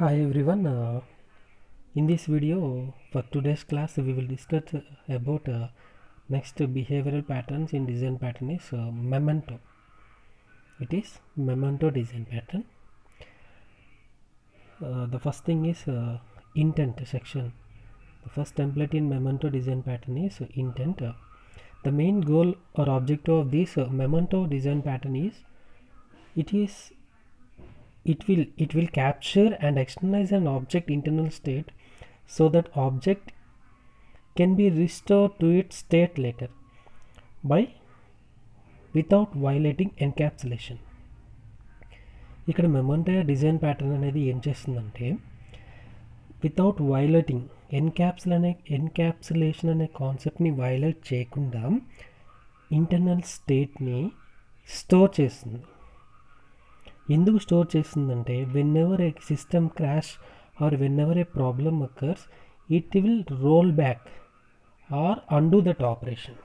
Hi everyone. In this video for today's class we will discuss about next behavioral patterns in design pattern is memento. It is memento design pattern. The first thing is intent section. The first template in memento design pattern is intent. The main goal or objective of this memento design pattern is it will capture and externalize an object internal state so that object can be restored to its state later without violating encapsulation. ఇక్కడ memento design pattern అనేది ఏం చేస్తుందంటే without violating encapsulation అనే కాన్సెప్ట్ని violate చేయకుండా internal స్టేట్ని store చేస్తుంది. ఎందుకు store చేస్తుందంటే whenever a system crash or whenever a problem occurs it will roll back or undo that operation.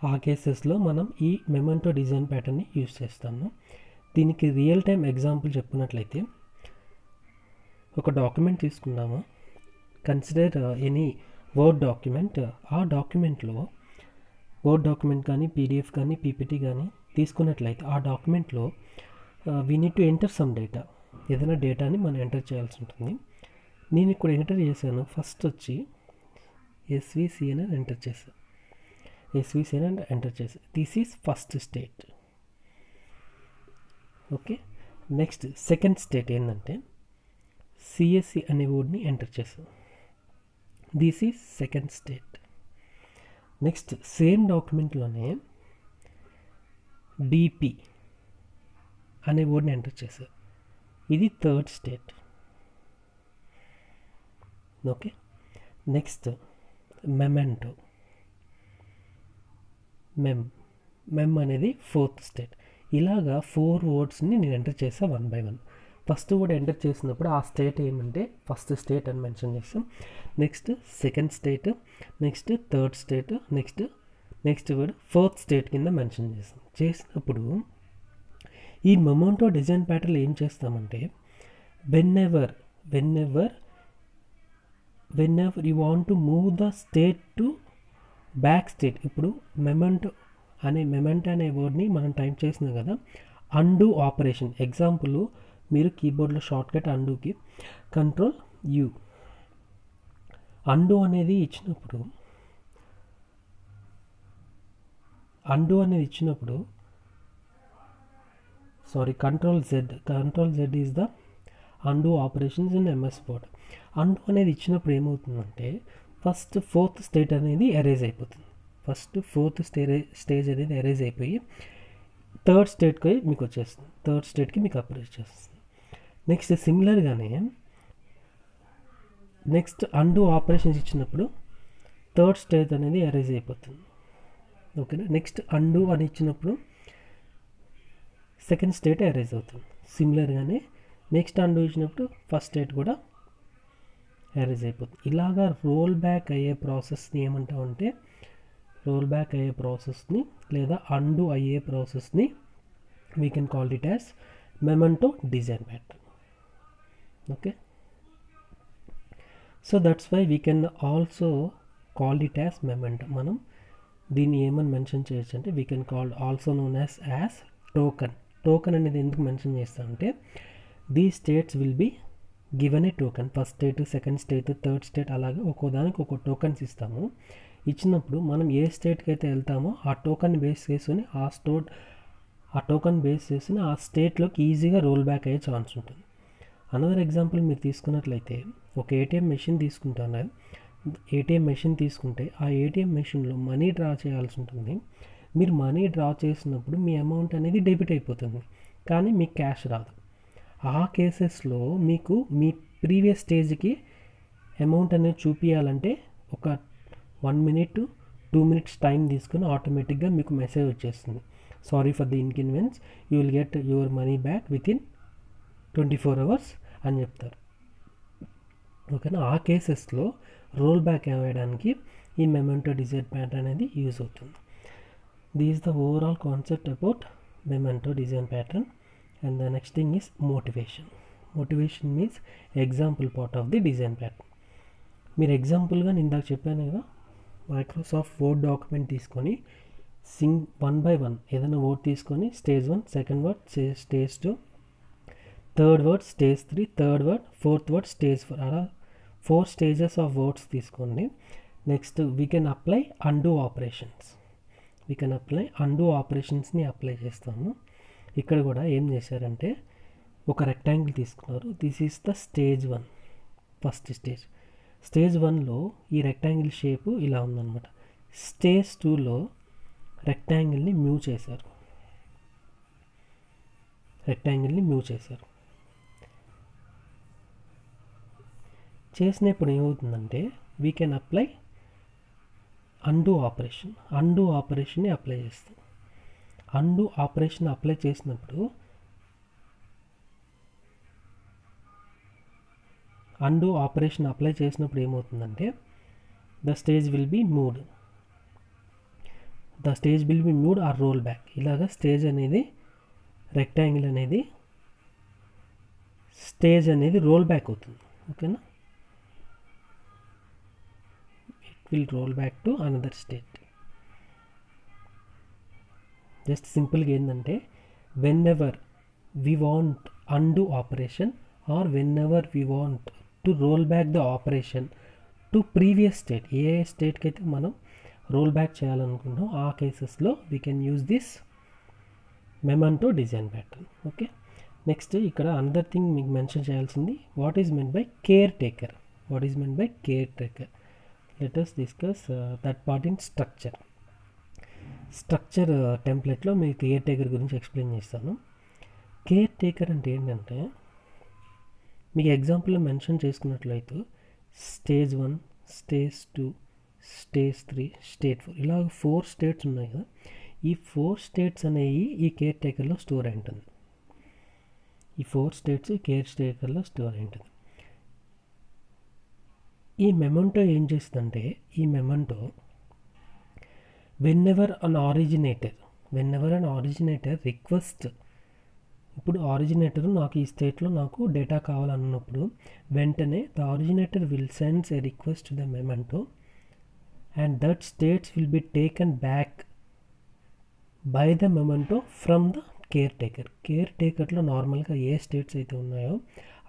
ఆ కేసెస్లో మనం ఈ మెమెంటో డిజైన్ ప్యాటర్న్ని యూజ్ చేస్తాము. దీనికి రియల్ టైం ఎగ్జాంపుల్ చెప్పుకున్నట్లయితే ఒక డాక్యుమెంట్ తీసుకున్నాము. Consider any word document. ఆ డాక్యుమెంట్లో వర్డ్ డాక్యుమెంట్ కానీ పీడిఎఫ్ కానీ పీపీటీ కానీ తీసుకున్నట్లయితే ఆ డాక్యుమెంట్లో we need to enter some data. ఏదైనా డేటాని మనం ఎంటర్ చేయాల్సి ఉంటుంది. నేను ఇక్కడ ఎంటర్ చేశాను. ఫస్ట్ వచ్చి ఎస్విసిఎన్ అని ఎంటర్ చేశాను. This is first state. Okay, next second state ఏంటంటే సిఎస్సి అనే వర్డ్ని ఎంటర్ చేశాను. This is second state. Next same డాక్యుమెంట్లోనే డిపి అనే వర్డ్ని ఎంటర్ చేశారు. ఇది third state. Okay, next memento. మెమ్ అనేది ఫోర్త్ స్టేట్. ఇలాగా 4 వర్డ్స్ని నేను ఎంటర్ చేసా one by one. First word enter చేసినప్పుడు ఆ స్టేట్ ఏమంటే ఫస్ట్ స్టేట్ అని మెన్షన్ చేస్తాం. Next second state, next third state, next word fourth state కింద మెన్షన్ చేస్తాం. చేసినప్పుడు ఈ మొమెంటో డిజైన్ ప్యాటర్న్ ఏం చేస్తామంటే when ever you want to move the state to back state. ఇప్పుడు మెమెంటో అనే వర్డ్ని మనం టైప్ చేసినాం కదా, అండూ ఆపరేషన్. ఎగ్జాంపుల్ మీరు కీబోర్డ్లో షార్ట్కట్ అండూకి కంట్రోల్ యూ. అండూ అనేది ఇచ్చినప్పుడు control Z is the undo operations in MS word. Undo అనేది ఇచ్చినప్పుడు ఏమవుతుందంటే ఫస్ట్ ఫోర్త్ స్టేట్ అనేది ఎరేజ్ అయిపోతుంది. స్టేజ్ అనేది ఎరేజ్ అయిపోయి థర్డ్ స్టేట్కి మీకు వచ్చేస్తుంది. థర్డ్ స్టేట్కి మీకు అప్రోచ్ చేస్తుంది. నెక్స్ట్ సిమిలర్గానే నెక్స్ట్ అండూ ఆపరేషన్స్ ఇచ్చినప్పుడు థర్డ్ స్టేట్ అనేది ఎరేజ్ అయిపోతుంది. ఓకేనా. నెక్స్ట్ అండూ అని ఇచ్చినప్పుడు సెకండ్ స్టేట్ ఎరేజ్ అవుతుంది. సిమిలర్గానే నెక్స్ట్ అండూ ఇచ్చినప్పుడు ఫస్ట్ స్టేట్ కూడా ఎరేజ్ అయిపోతుంది. ఇలాగా రోల్ బ్యాక్ అయ్యే ప్రాసెస్ని లేదా అండూ అయ్యే ప్రాసెస్ని we can call it as memento design pattern. Okay, so that's why we can also call it as memento. మనం దీన్ని ఏమని మెన్షన్ చేయొచ్చు అంటే we can call also known as token. Token అనేది ఎందుకు మెన్షన్ చేస్తామంటే these states will be given a token. First state, second state, third state అలాగే ఒక్కోదానికి ఒక్కో టోకన్స్ ఇస్తాము. ఇచ్చినప్పుడు మనం ఏ స్టేట్కి అయితే వెళ్తామో ఆ టోకన్ బేస్ చేసుకుని ఆ స్టేట్లోకి ఈజీగా రోల్ బ్యాక్ అయ్యే ఛాన్స్ ఉంటుంది. అనదర్ ఎగ్జాంపుల్ మీరు తీసుకున్నట్లయితే ఒక ఏటీఎం మెషిన్ తీసుకుంటున్నారు. ఏటీఎం మెషిన్ తీసుకుంటే ఆ ఏటీఎం మెషిన్లో మనీ డ్రా చేయాల్సి ఉంటుంది. మీరు మనీ డ్రా చేసినప్పుడు మీ అమౌంట్ అనేది డెబిట్ అయిపోతుంది, కానీ మీకు క్యాష్ రాదు. ఆ కేసెస్లో మీకు మీ ప్రీవియస్ స్టేజ్కి అమౌంట్ అనేది చూపించాలంటే ఒక 1 minute to 2 minutes టైం తీసుకుని ఆటోమేటిక్గా మీకు మెసేజ్ వచ్చేస్తుంది. Sorry for the inconvenience, you will get your money back within 24 hours అని చెప్తారు. ఓకేనా. ఆ కేసెస్లో రోల్ బ్యాక్ అవ్వడానికి ఈ మెమెంటో డిజైన్ ప్యాటర్న్ అనేది యూజ్ అవుతుంది. This is the overall concept about memento design pattern. And the next thing is motivation. Motivation means example part of the design pattern. మీరు ఎగ్జాంపుల్గా నేను ఇందాక చెప్పాను కదా, మైక్రోసాఫ్ట్ వర్డ్ డాక్యుమెంట్ తీసుకొని వన్ బై వన్ ఏదైనా వర్డ్ తీసుకొని stage 1, second word stage 2, third word stage 3, third word, fourth word stage 4, అలా 4 స్టేజెస్ ఆఫ్ వర్డ్స్ తీసుకోండి. Next we can apply undo operations. Undo ఆపరేషన్స్ని అప్లై చేస్తాము. ఇక్కడ కూడా ఏం చేశారంటే ఒక రెక్టాంగిల్ తీసుకున్నారు. This is the stage 1, first stage. Stage 1లో ఈ రెక్టాంగిల్ షేపు ఇలా ఉందన్నమాట. స్టేజ్ 2లో రెక్టాంగిల్ని మూవ్ చేశారు. చేసినప్పుడు ఏమవుతుందంటే వీ కెన్ అప్లై అండూ ఆపరేషన్ని అప్లై చేస్తాం. అండూ ఆపరేషన్ అప్లై చేసినప్పుడు ఏమవుతుందంటే the stage will be moved or roll back. ఇలాగా స్టేజ్ అనేది రెక్టాంగిల్ అనేది స్టేజ్ అనేది రోల్ బ్యాక్ అవుతుంది. ఓకేనా, it will roll back to another state. Just సింపుల్గా ఏంటంటే whenever we want undo operation or whenever we want to roll back the operation to previous state, ఏ స్టేట్కి అయితే మనం రోల్ బ్యాక్ చేయాలనుకుంటాం ఆ కేసెస్లో we can use this memento design pattern. Okay, next ఇక్కడ another thing మీకు mention చేయాల్సింది what is meant by caretaker. Let us discuss that part in structure టెంప్లెట్లో మీకు కేర్ టేకర్ గురించి ఎక్స్ప్లెయిన్ చేస్తాను. కేర్ టేకర్ అంటే ఏంటంటే మీకు ఎగ్జాంపుల్లో మెన్షన్ చేసుకున్నట్లయితే స్టేజ్ 1, స్టేజ్ 2, స్టేజ్ 3, స్టేజ్ 4 ఇలా 4 స్టేట్స్ ఉన్నాయి కదా. ఈ 4 స్టేట్స్ అనేవి ఈ కేర్ టేకర్లో స్టోర్ అయి ఉంటుంది. ఈ మెమంటో ఏం చేస్తుందంటే ఈ memento whenever an originator request, ఇప్పుడు ఆరిజినేటర్ నాకు ఈ స్టేట్లో నాకు డేటా కావాలన్నప్పుడు వెంటనే the originator will sends a request to the memento and that states will be taken back by the memento from the కేర్ టేకర్లో నార్మల్గా ఏ స్టేట్స్ అయితే ఉన్నాయో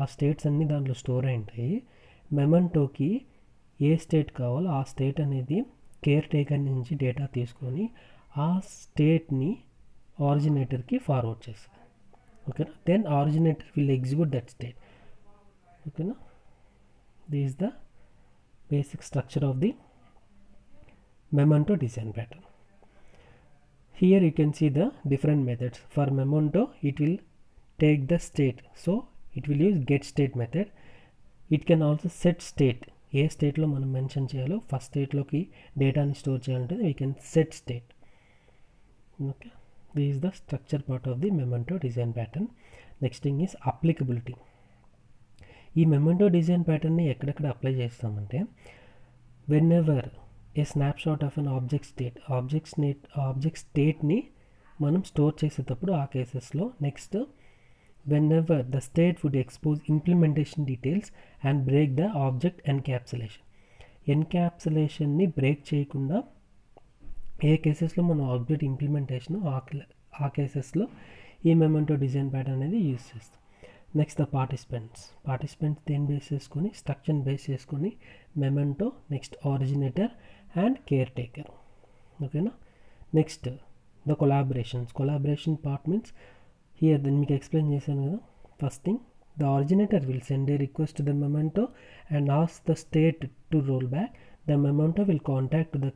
ఆ స్టేట్స్ అన్నీ దాంట్లో స్టోర్ అయి ఉంటాయి. మెమంటోకి ఏ స్టేట్ కావాలో ఆ స్టేట్ అనేది కేర్ టేకర్ నుంచి డేటా తీసుకొని ఆ స్టేట్ని ఆరిజినేటర్కి ఫార్వర్డ్ చేస్తుంది. ఓకేనా, then originator will execute that state. ఓకేనా, this is the basic structure of the memento design pattern. Here you can see the different methods. For memento it will take the state, so it will use get state method. It can also set state. ఏ స్టేట్లో మనం mention చేయాలో first స్టేట్లోకి డేటాని store చేయాలంటే we can set state. Okay, this is the structure part of the memento design pattern. Next thing is applicability. ఈ memento design ప్యాటర్న్ని ఎక్కడెక్కడ అప్లై చేస్తామంటే whenever a snapshot of an object స్టేట్ని మనం store చేసేటప్పుడు ఆ కేసెస్లో. Next whenever the state would expose implementation details and break the object ఎన్క్యాప్సులేషన్ని బ్రేక్ చేయకుండా ఏ కేసెస్లో మనం ఆబ్జెక్ట్ ఇంప్లిమెంటేషన్ ఆ కేసెస్లో ఈ మెమెంటో డిజైన్ ప్యాటర్న్ అనేది యూజ్ చేస్తాం. నెక్స్ట్ ద పార్టిసిపెంట్స్ దేని బేస్ చేసుకొని స్ట్రక్చర్ని బేస్ చేసుకొని memento, next originator and caretaker. ఓకేనా, next the collaboration part means here నేను మీకు ఎక్స్ప్లెయిన్ చేశాను కదా. First thing the originator will send a request to the memento and ask the state to roll back. The memento will contact the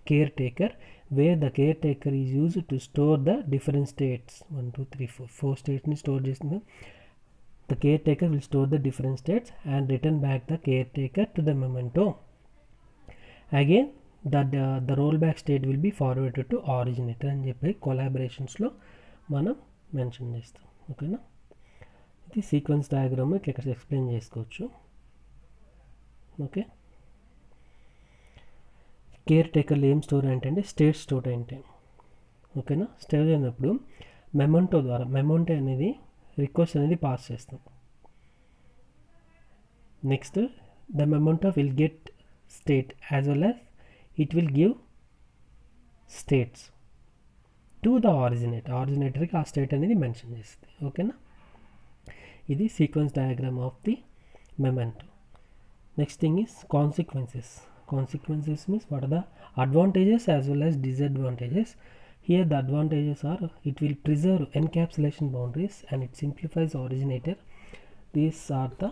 caretaker where the caretaker is used to store the different states. 1 2 3 4 స్టేట్స్ని store చేస్తుంది. The caretaker will store the different states and return back the caretaker to the memento. Again, the rollback state will be forwarded to originator అని చెప్పి కొలాబరేషన్స్లో మనం mention చేస్తాం. ఓకేనా, ఇది sequence diagram ఇక్కడ explain చేసుకోవచ్చు. ఓకే, కేర్ టేకర్లో ఏం స్టోర్ అంటే స్టేట్ స్టోర్ అంటే. ఓకేనా, స్టోర్ అయినప్పుడు మెమెంటో ద్వారా మెమెంటో అనేది రిక్వెస్ట్ అనేది పాస్ చేస్తాం. Next, the memento will get state as well as it will give states to the originatorకి ఆ స్టేట్ అనేది మెన్షన్ చేస్తుంది. ఓకేనా, ఇది sequence diagram of the memento. Next thing is consequences. Consequences means what are the advantages as well as disadvantages. Here the advantages are it will preserve encapsulation boundaries and it simplifies originator. These are the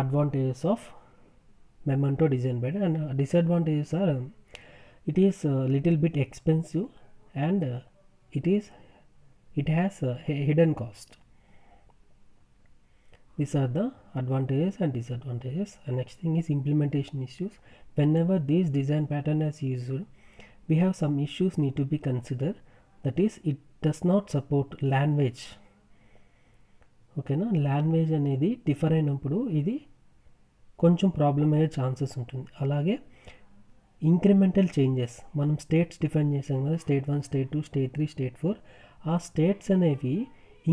advantages of memento design pattern, and disadvantages are it is a little bit expensive and it has a hidden cost. These are the advantages and disadvantages. And next thing is implementation issues. Whenever this design pattern is used, we have some issues need to be considered. That is, it does not support language. ఓకేనా, language అనేది differ అయినప్పుడు ఇది కొంచెం problem అయ్యే chances ఉంటుంది. అలాగే incremental changes, మనం states define చేసాం కదా, స్టేట్ 1, స్టేట్ 2, స్టేట్ 3, స్టేట్ 4. ఆ స్టేట్స్ అనేవి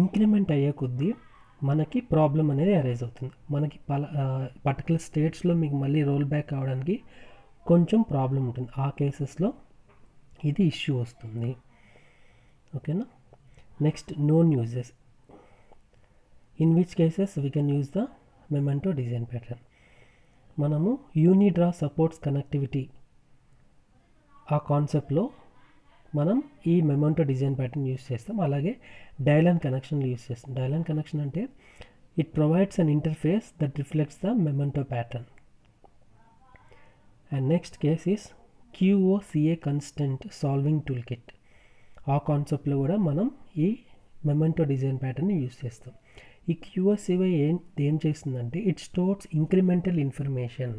ఇంక్రిమెంట్ అయ్యే కొద్దీ మనకి ప్రాబ్లం అనేది అరైజ్ అవుతుంది. మనకి పర్టికులర్ స్టేట్స్లో మీకు మళ్ళీ రోల్ బ్యాక్ అవడానికి కొంచెం ప్రాబ్లం ఉంటుంది. ఆ కేసెస్లో ఇది ఇష్యూ వస్తుంది. ఓకేనా, next known uses, in which cases we can use the memento design pattern. మనము యూనిడ్రా సపోర్ట్స్ కనెక్టివిటీ ఆ కాన్సెప్ట్లో మనం ఈ memento డిజైన్ ప్యాటర్న్ యూజ్ చేస్తాం. అలాగే డైలాన్ కనెక్షన్ యూజ్ చేస్తాం. డైలాన్ కనెక్షన్ అంటే it provides an interface that reflects the memento pattern. And next case is QoCA constraint solving tool kit. ఆ కాన్సెప్ట్లో కూడా మనం ఈ memento డిజైన్ ప్యాటర్న్ని యూజ్ చేస్తాం. ఈ QoCA ఏం చేస్తుందంటే ఇట్ స్టోర్స్ ఇంక్రిమెంటల్ ఇన్ఫర్మేషన్.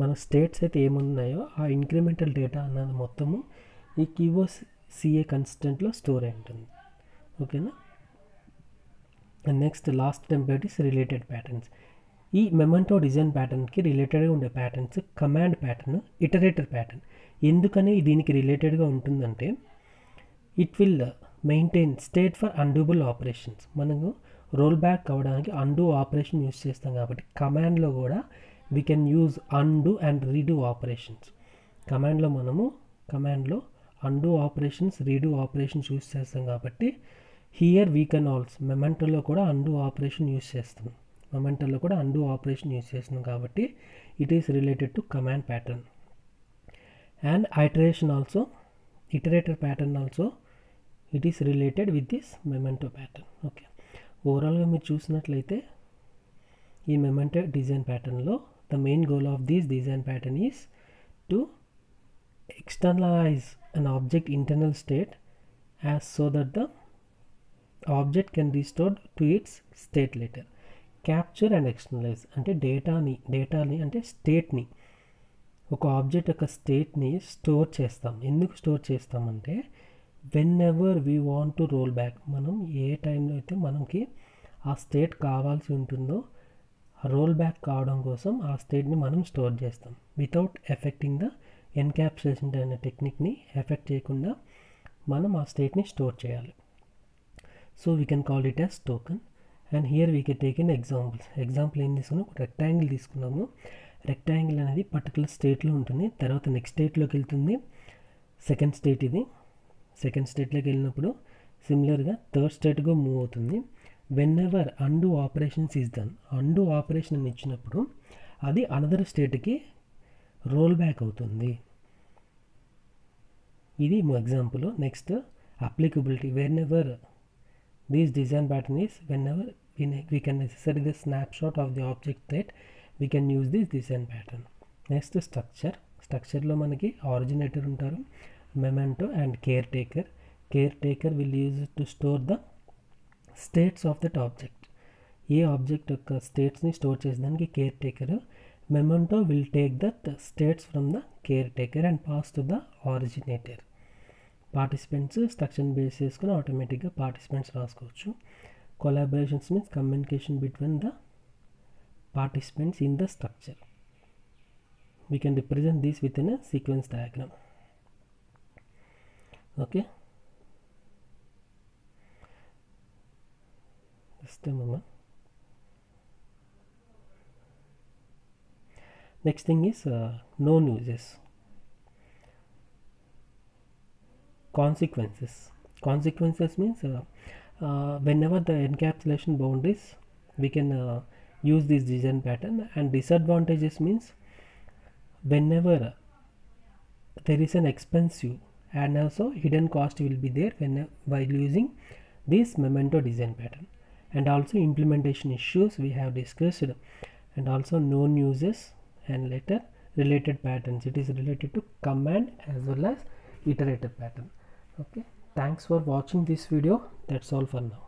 మన స్టేట్స్ అయితే ఏమున్నాయో ఆ ఇంక్రిమెంటల్ డేటా అన్నది మొత్తము ఈ QoCA కన్స్టెంట్లో స్టోర్ అయి ఉంటుంది. ఓకేనా, and next last template is related patterns. ఈ memento డిజైన్ ప్యాటర్న్కి రిలేటెడ్గా ఉండే patterns command pattern, iterator pattern. ఎందుకని దీనికి రిలేటెడ్గా ఉంటుందంటే it will maintain state for undoable operations. మనము రోల్ బ్యాక్ అవ్వడానికి అండూ ఆపరేషన్ యూస్ చేస్తాం కాబట్టి కమాండ్లో కూడా we can use undo and redo operations. కమాండ్లో undo operations, redo operations use చేస్తాం కాబట్టి హియర్ వీ కెన్ ఆల్సో మెమెంటోలో కూడా అండూ ఆపరేషన్ యూస్ చేస్తాం. కాబట్టి it is related to command pattern. And iterator pattern also it is related with this memento pattern. Okay, ఓవరాల్గా మీరు చూసినట్లయితే ఈ memento డిజైన్ ప్యాటర్న్లో the main goal of this design pattern is to externalize an object internal state as so that the object can restore to its state later. Capture and externalize అంటే డేటాని అంటే స్టేట్ని, ఒక object యొక్క స్టేట్ని store చేస్తాం. ఎందుకు store చేస్తామంటే whenever we want to roll back, మనం ఏ టైంలో అయితే మనకి ఆ స్టేట్ కావాల్సి ఉంటుందో రోల్ బ్యాక్ కావడం కోసం ఆ స్టేట్ని మనం స్టోర్ చేస్తాం వితౌట్ ఎఫెక్టింగ్ ద ఎన్క్యాప్సులేషన్ అనే టెక్నిక్ని ఎఫెక్ట్ చేయకుండా మనం ఆ స్టేట్ని స్టోర్ చేయాలి. So we can call it as token. And here we can take in example ఏం తీసుకున్నాం, ఒక రెక్టాంగిల్ తీసుకున్నాము. రెక్టాంగిల్ అనేది పర్టికులర్ స్టేట్లో ఉంటుంది, తర్వాత నెక్స్ట్ స్టేట్లోకి వెళ్తుంది. సెకండ్ స్టేట్ ఇది, సెకండ్ స్టేట్లోకి వెళ్ళినప్పుడు సిమిలర్గా థర్డ్ స్టేట్గా మూవ్ అవుతుంది. When ever undo operations is done, undo operation అని ఇచ్చినప్పుడు అది అనదర్ స్టేట్కి రోల్ బ్యాక్ అవుతుంది. ఇది example. Next applicability, when ever this design pattern is when ever we can necessary the snapshot of the object that we can use this design pattern. Next స్ట్రక్చర్లో మనకి originator ఉంటారు, memento and caretaker. Caretaker will use it to store the states of that object. A object యొక్క స్టేట్స్ని store చేసేదానికి caretaker. Memento will take the states from the caretaker and pass to the originator. Participants స్ట్రక్చర్ని base చేసుకుని ఆటోమేటిక్గా participants రాసుకోవచ్చు. Collaborations means communication between the participants in the structure. We can represent this within a sequence diagram. Okay, just a moment. Next thing is known uses. Consequences means whenever the encapsulation boundaries, we can use this design pattern. And disadvantages means whenever there is an expensive and also hidden cost will be there while using this memento design pattern. And also implementation issues we have discussed, and also known uses and later related patterns. It is related to command as well as iterative pattern. Okay, thanks for watching this video. That's all for now.